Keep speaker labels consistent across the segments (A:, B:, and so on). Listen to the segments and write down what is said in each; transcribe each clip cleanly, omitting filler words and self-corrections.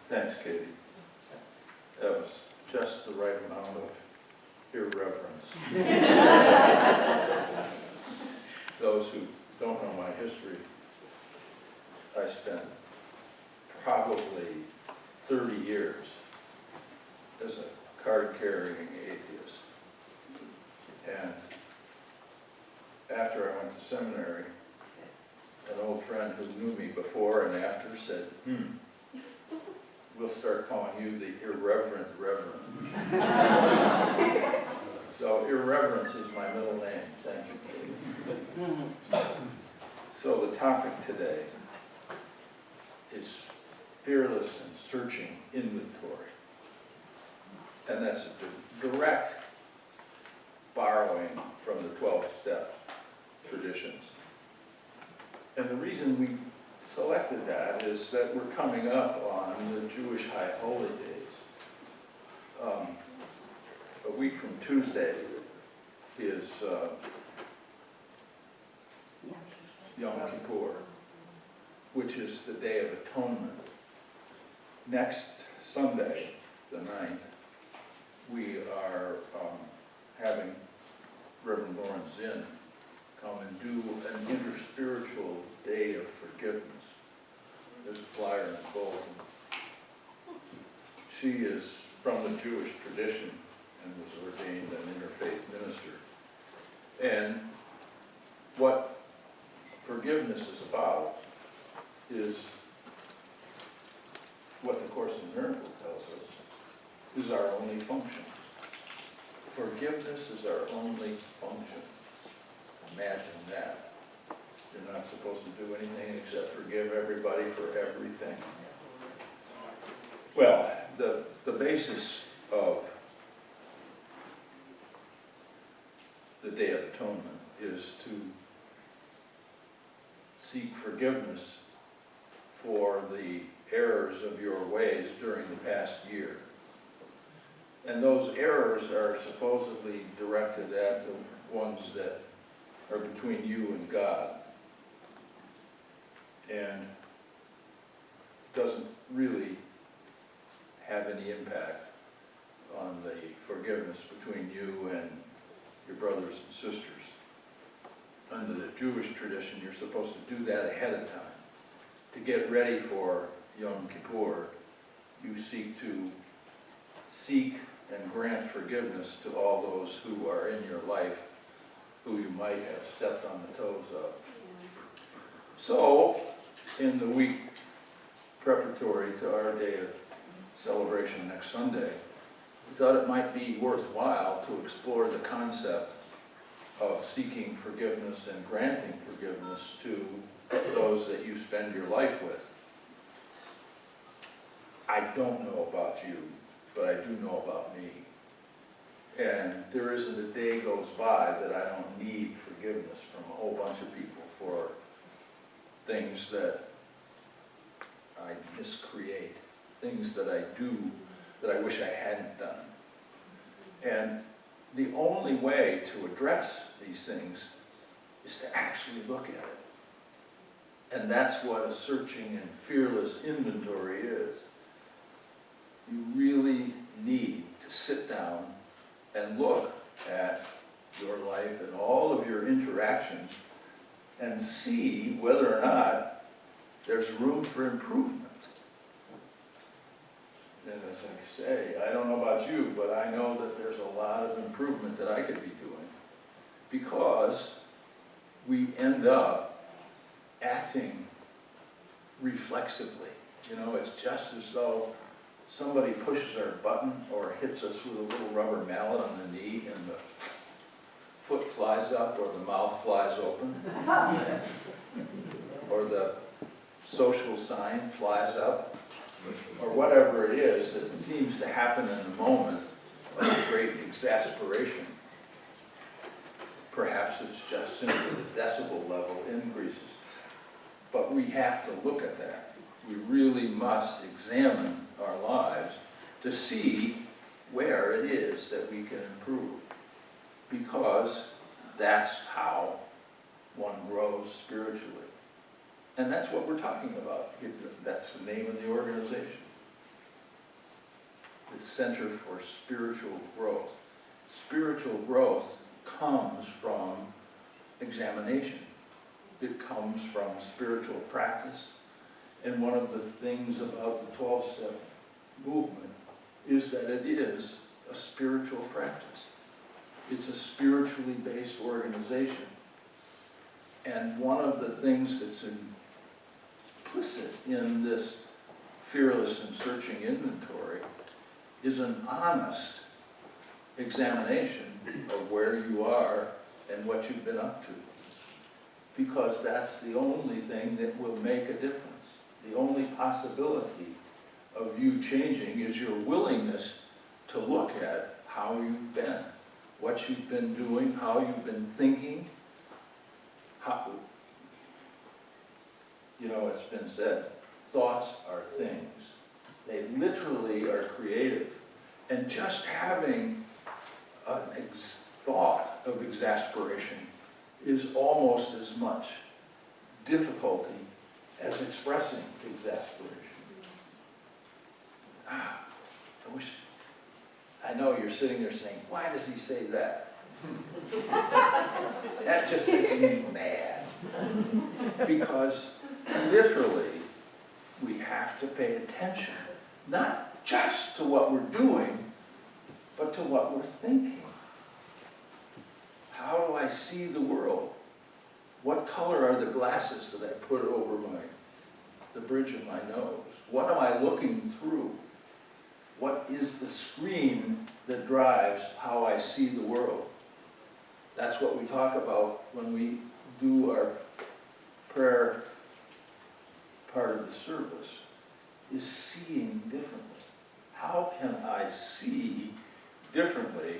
A: Thanks, Katie. That was just the right amount of irreverence. Those who don't know my history, I spent probably 30 years as a card-carrying atheist. And after I went to seminary, an old friend who knew me before and after said, we'll start calling you the irreverent reverend. So irreverence is my middle name. Thank you, Katie. So the topic today is fearless and searching inventory. And that's a direct borrowing from the 12-step traditions. And the reason we selected that is that we're coming up on the Jewish High Holy Days. A week from Tuesday is Yom Kippur, which is the Day of Atonement. Next Sunday, the 9th, we are having Reverend Lauren Zinn come and do an interspiritual day of forgiveness. There's a flyer in the bulletin. She is from the Jewish tradition and was ordained an interfaith minister. And what forgiveness is about is what the Course in Miracles tells us is our only function. Forgiveness is our only function. Imagine that. You're not supposed to do anything except forgive everybody for everything. Well, the basis of the Day of Atonement is to seek forgiveness for the errors of your ways during the past year. And those errors are supposedly directed at the ones that are between you and God, and doesn't really have any impact on the forgiveness between you and your brothers and sisters. Under the Jewish tradition, you're supposed to do that ahead of time. To get ready for Yom Kippur, you seek and grant forgiveness to all those who are in your life who you might have stepped on the toes of. So, in the week preparatory to our day of celebration next Sunday, we thought it might be worthwhile to explore the concept of seeking forgiveness and granting forgiveness to those that you spend your life with. I don't know about you, but I do know about me. And there isn't a day goes by that I don't need forgiveness from a whole bunch of people for things that I miscreate, things that I do that I wish I hadn't done. And the only way to address these things is to actually look at it. And that's what a searching and fearless inventory is. You really need to sit down and look at your life and all of your interactions and see whether or not there's room for improvement. And as I say, I don't know about you, but I know that there's a lot of improvement that I could be doing, because we end up acting reflexively. You know, it's just as though somebody pushes our button or hits us with a little rubber mallet on the knee and the foot flies up or the mouth flies open or the social sign flies up, or whatever it is that seems to happen in the moment of great exasperation. Perhaps it's just simply the decibel level increases. But we have to look at that. We really must examine our lives to see where it is that we can improve, because that's how one grows spiritually. And that's what we're talking about. That's the name of the organization. the Center for Spiritual Growth. Spiritual growth comes from examination. It comes from spiritual practice. And one of the things about the 12-step movement is that it is a spiritual practice. It's a spiritually based organization. And one of the things that's implicit in this fearless and searching inventory is an honest examination of where you are and what you've been up to. Because that's the only thing that will make a difference. The only possibility of you changing is your willingness to look at how you've been, what you've been doing, how you've been thinking. How, you know, it's been said, thoughts are things. They literally are creative. And just having a thought of exasperation is almost as much difficulty as expressing exasperation. I know you're sitting there saying, why does he say that? That just makes me mad. Because literally, we have to pay attention, not just to what we're doing, but to what we're thinking. How do I see the world? What color are the glasses that I put over the bridge of my nose? What am I looking through? What is the screen that drives how I see the world? That's what we talk about when we do our prayer part of the service, is seeing differently. How can I see differently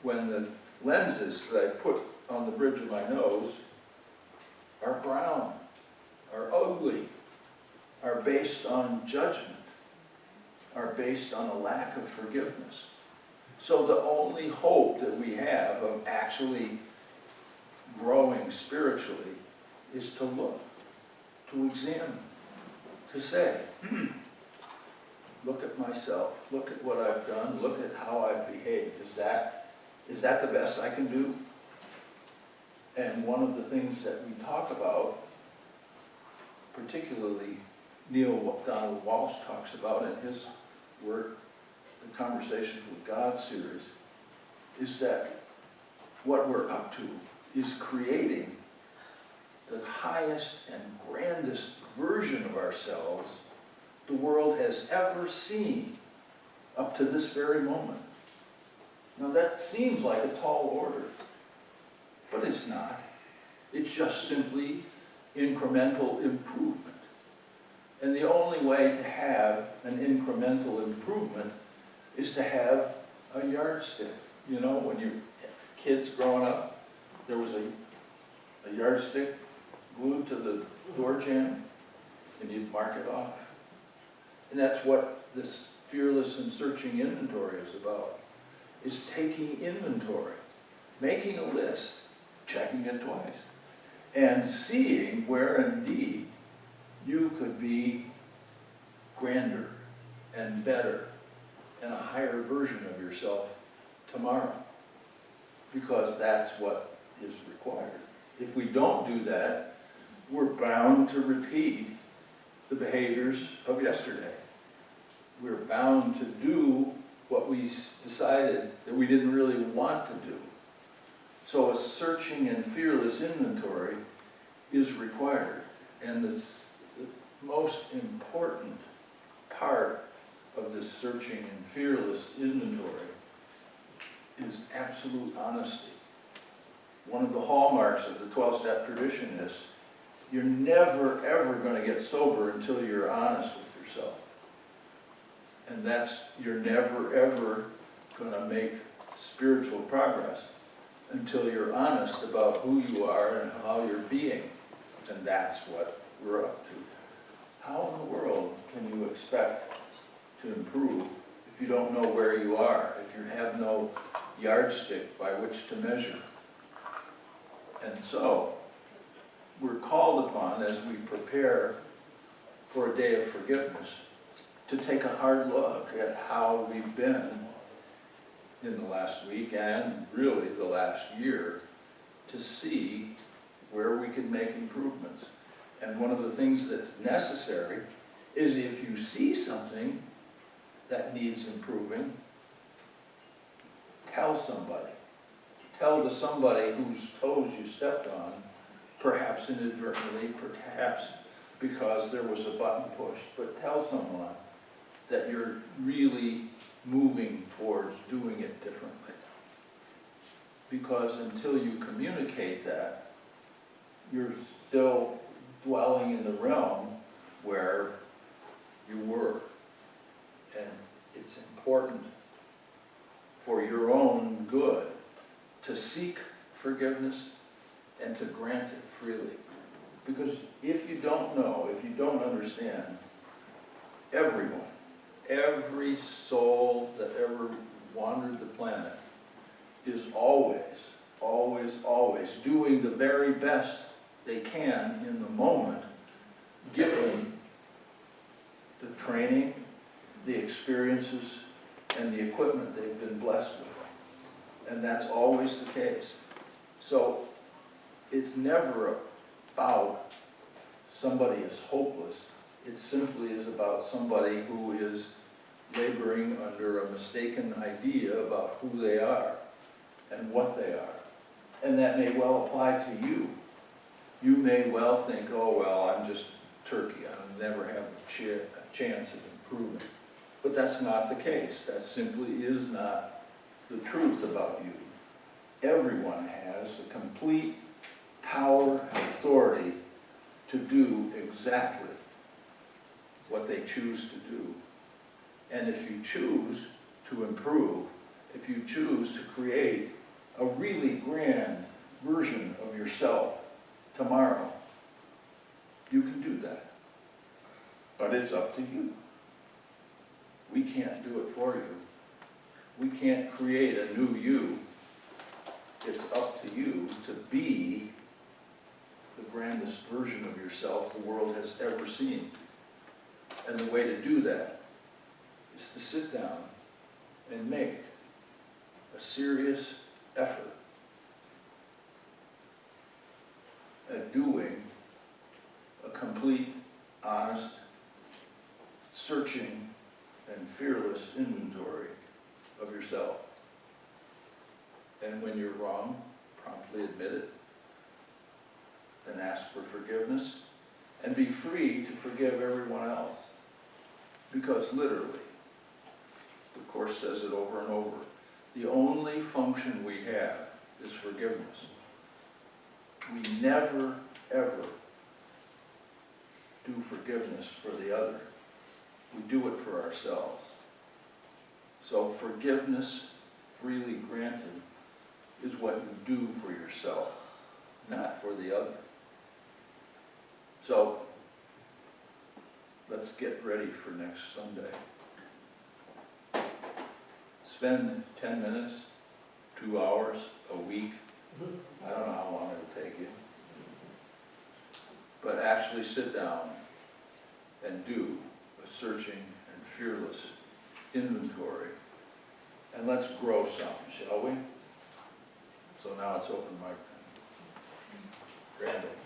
A: when the lenses that I put on the bridge of my nose are brown, are ugly, are based on judgment, are based on a lack of forgiveness? So the only hope that we have of actually growing spiritually is to look, to examine, to say, look at myself, look at what I've done, look at how I've behaved. Is that the best I can do? And one of the things that we talk about, particularly Neil Donald Walsh talks about in his work, the Conversations with God series, is that what we're up to is creating the highest and grandest version of ourselves the world has ever seen up to this very moment. Now that seems like a tall order, but it's not. It's just simply incremental improvement. And the only way to have an incremental improvement is to have a yardstick. You know, when you're kids growing up, there was a yardstick glued to the door jamb, and you'd mark it off. And that's what this fearless and searching inventory is about, is taking inventory, making a list, checking it twice, and seeing where indeed you could be grander and better and a higher version of yourself tomorrow, because that's what is required. If we don't do that, we're bound to repeat the behaviors of yesterday. We're bound to do what we decided that we didn't really want to do. So a searching and fearless inventory is required. And the most important part of this searching and fearless inventory is absolute honesty. One of the hallmarks of the 12-step tradition is you're never, ever going to get sober until you're honest with yourself. And that's, you're never, ever going to make spiritual progress until you're honest about who you are and how you're being. And that's what we're up to. How in the world can you expect to improve if you don't know where you are, if you have no yardstick by which to measure? And so, we're called upon as we prepare for a day of forgiveness to take a hard look at how we've been in the last week and really the last year to see where we can make improvements. And one of the things that's necessary is if you see something that needs improving, tell somebody. Tell the somebody whose toes you stepped on, perhaps inadvertently, perhaps because there was a button pushed, but tell someone that you're really moving towards doing it differently. Because until you communicate that, you're still dwelling in the realm where you were. And it's important for your own good to seek forgiveness and to grant it freely. Because if you don't know, if you don't understand, everyone, every soul that ever wandered the planet is always, always, always doing the very best they can in the moment, given the training, the experiences, and the equipment they've been blessed with. And that's always the case. So it's never about somebody is hopeless. It simply is about somebody who is laboring under a mistaken idea about who they are and what they are. And that may well apply to you. You may well think, oh, well, I'm just turkey. I'll never have a chance of improving. But that's not the case. That simply is not the truth about you. Everyone has the complete power and authority to do exactly what they choose to do. And if you choose to improve, if you choose to create a really grand version of yourself tomorrow, you can do that. But it's up to you. We can't do it for you. We can't create a new you. It's up to you to be the grandest version of yourself the world has ever seen. And the way to do that is to sit down and make a serious effort at doing a complete, honest, searching, and fearless inventory of yourself. And when you're wrong, promptly admit it and ask for forgiveness and be free to forgive everyone else. Because literally, the Course says it over and over, the only function we have is forgiveness. We never, ever do forgiveness for the other. We do it for ourselves. So forgiveness freely granted is what you do for yourself, not for the other. So let's get ready for next Sunday. Spend 10 minutes, 2 hours, a week. I don't know how long it'll take you. But actually sit down and do a searching and fearless inventory. And let's grow some, shall we? So now it's open mic time. Brandon.